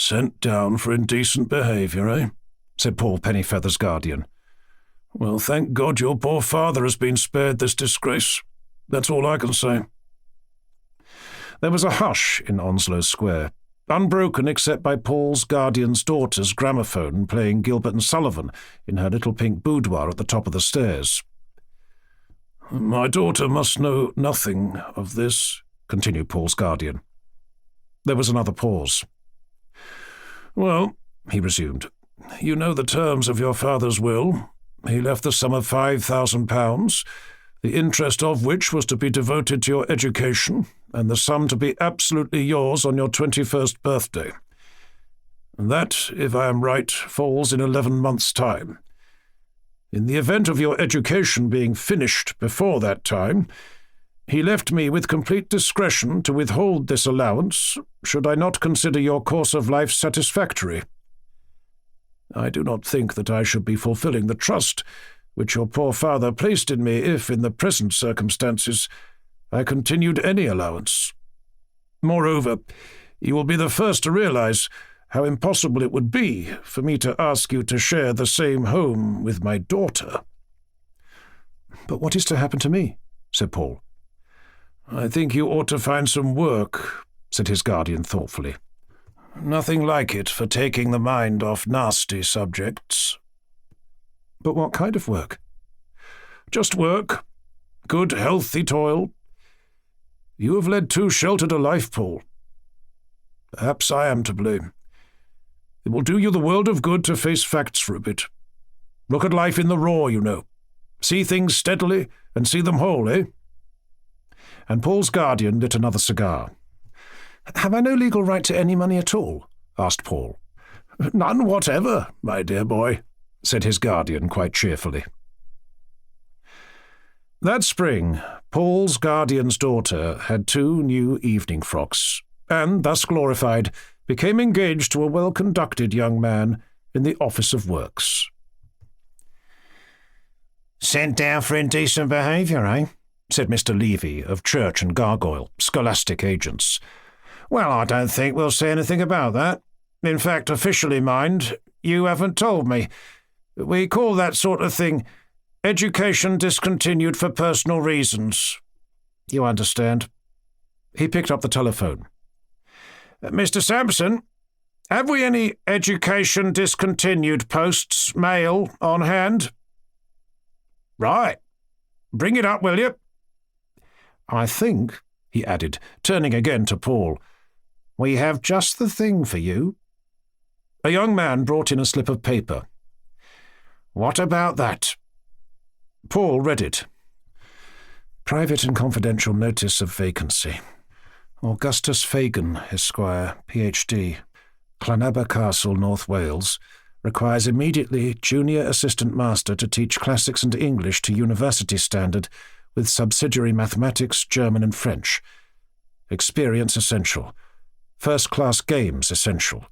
Sent down for indecent behaviour, eh? Said Paul Pennyfeather's guardian. Well, thank God your poor father has been spared this disgrace. That's all I can say. There was a hush in Onslow Square, unbroken except by Paul's guardian's daughter's gramophone playing Gilbert and Sullivan in her little pink boudoir at the top of the stairs. My daughter must know nothing of this, continued Paul's guardian. There was another pause. Well, he resumed, you know the terms of your father's will. He left the sum of £5,000, the interest of which was to be devoted to your education, and the sum to be absolutely yours on your 21st birthday. That, if I am right, falls in 11 months' time. In the event of your education being finished before that time, he left me with complete discretion to withhold this allowance, should I not consider your course of life satisfactory. I do not think that I should be fulfilling the trust which your poor father placed in me if, in the present circumstances, I continued any allowance. Moreover, you will be the first to realize how impossible it would be for me to ask you to share the same home with my daughter. But what is to happen to me? Said Paul. I think you ought to find some work, said his guardian thoughtfully. Nothing like it for taking the mind off nasty subjects. But what kind of work? Just work. Good, healthy toil. You have led too sheltered a life, Paul. Perhaps I am to blame. It will do you the world of good to face facts for a bit. Look at life in the raw, you know. See things steadily and see them whole, eh? And Paul's guardian lit another cigar. Have I no legal right to any money at all? Asked Paul. None whatever, my dear boy, said his guardian quite cheerfully. That spring, Paul's guardian's daughter had 2 new evening frocks, and, thus glorified, became engaged to a well-conducted young man in the Office of Works. Sent down for indecent behaviour, eh? Said Mr. Levy of Church and Gargoyle, scholastic agents. Well, I don't think we'll say anything about that. In fact, officially, mind, you haven't told me. We call that sort of thing education discontinued for personal reasons. You understand. He picked up the telephone. Mr. Sampson, have we any education discontinued posts, mail, on hand? Right. Bring it up, will you? I think, he added, turning again to Paul, we have just the thing for you. A young man brought in a slip of paper. What about that? Paul read it. Private and confidential notice of vacancy. Augustus Fagan, Esquire, Ph.D., Llanabba Castle, North Wales, requires immediately junior assistant master to teach classics and English to university standard with subsidiary mathematics, German and French. Experience essential. First-class games essential.